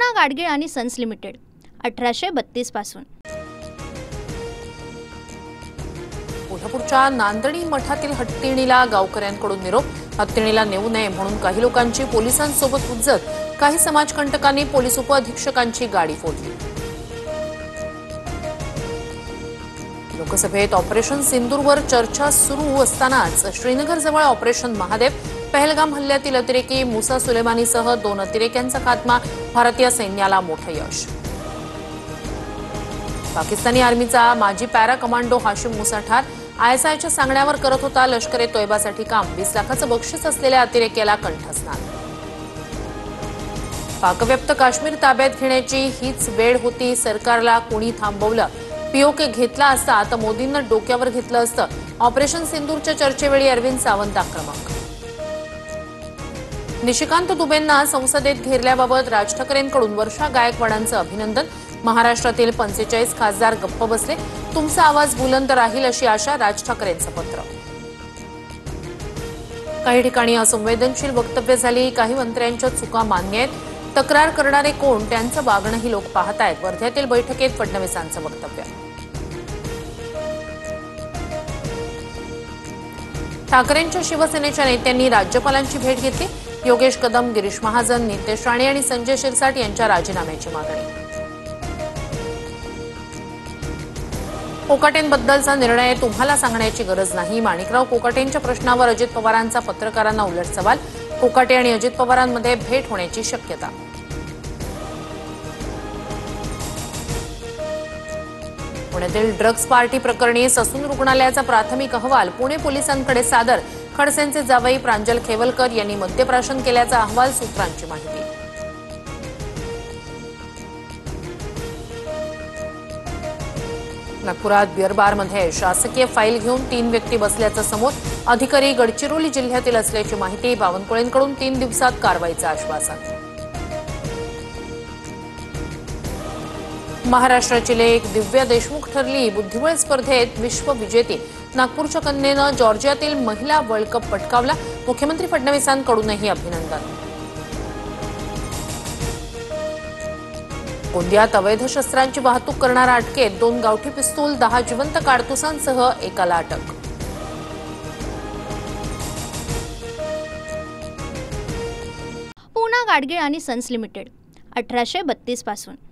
पूना गाडगीळ आणि sons limited 1832 पासून। कोल्हापूरच्या नांदणी मठातील हत्तीणीला गावकऱ्यांकडून निरोप। हत्तीणीला नेऊ नये म्हणून काही लोकांची पोलिसांसोबत हुज्जत। काही समाजकंटकांनी पोलीस उपअधीक्षकांची गाडी फोडली। लोकसभेत ऑपरेशन सिंदूरवर चर्चा सुरू असतानाच श्रीनगरजवळ ऑपरेशन महादेव, पहलगाम हल्ल्यातील अतिरेकी मुसा सुलेमानीसह 2 अतिरेक्यांचा खात्मा, भारतीय सैन्याला मोठं यश। पाकिस्तानी आर्मीचा माजी पॅरा कमांडो हाशिम मुसा ठार, आयएसआयच्या सांगण्यावर करत होता लष्कर ए तोयबासाठी काम, 20 लाखाचं बक्षीस असलेल्या अतिरेक्याला कंठस्नान। पाकव्याप्त काश्मीर ताब्यात घेण्याची हीच वेळ होती, सरकारला कोणी थांबवलं? पीओके घेतला असता तर मोदींना डोक्यावर घेतलं असतं। ऑपरेशन सिंदूरच्या चर्चेवेळी अरविंद सावंत आक्रमक। निशिकांत दुबेंना संसदेत घेरल्याबाबत राज ठाकरेंकडून वर्षा गायकवाडांचं अभिनंदन। महाराष्ट्रातील 45 खासदार गप्प बसले, तुमचा आवाज बुलंद राहील अशी आशा, राज ठाकरेंचं पत्र। काही ठिकाणी असंवेदनशील वक्तव्य झाली, काही मंत्र्यांच्या चुका मान्य आहेत, तक्रार करणारे कोण त्यांचं वागणंही लोक पाहतायत। वर्ध्यातील बैठकीत फडणवीसांचं वक्तव्य। ठाकरेंच्या शिवसेनेच्या नेत्यांनी राज्यपालांची भेट घेतली। योगेश कदम, गिरीश महाजन, नितेश राणे आणि संजय शिरसाट यांच्या राजीनाम्याची मागणी। कोकाटेंबद्दलचा निर्णय तुम्हाला सांगण्याची गरज नाही, माणिकराव कोकाटेंच्या प्रश्नावर अजित पवारांचा पत्रकारांना उलट सवाल। कोकाटे आणि अजित पवारांमध्ये भेट होण्याची शक्यता। पुण्यातील ड्रग्ज पार्टी प्रकरणी ससून रुग्णालयाचा प्राथमिक अहवाल पुणे पोलिसांकडे सादर। खडसेंचे जावई प्रांजल खेवलकर यांनी मद्यप्राशन केल्याचा अहवाल, सूत्रांची माहिती। नागपुरात बिअर बारमध्ये शासकीय फाईल घेऊन 3 व्यक्ती बसल्याचं समोर, अधिकारी गडचिरोली जिल्ह्यातील असल्याची माहिती। बावनकुळेंकडून 3 दिवसात कारवाईचं आश्वासन। महाराष्ट्राची लेक दिव्या देशमुख ठरली बुद्धिबळ स्पर्धेत विश्वविजेती। नागपूरच्या कन्येनं जॉर्जियातील महिला वर्ल्ड कप पटकावला, मुख्यमंत्री फडणवीसांकडूनही अभिनंदन। गोंदियात अवैध शस्त्रांची वाहतूक करणारा अटकेत, 2 गावठी पिस्तूल, 10 जिवंत काडतुसांसह एकाला अटक। पूना गाडगीळ आणि सन्स लिमिटेड 1832 पासून।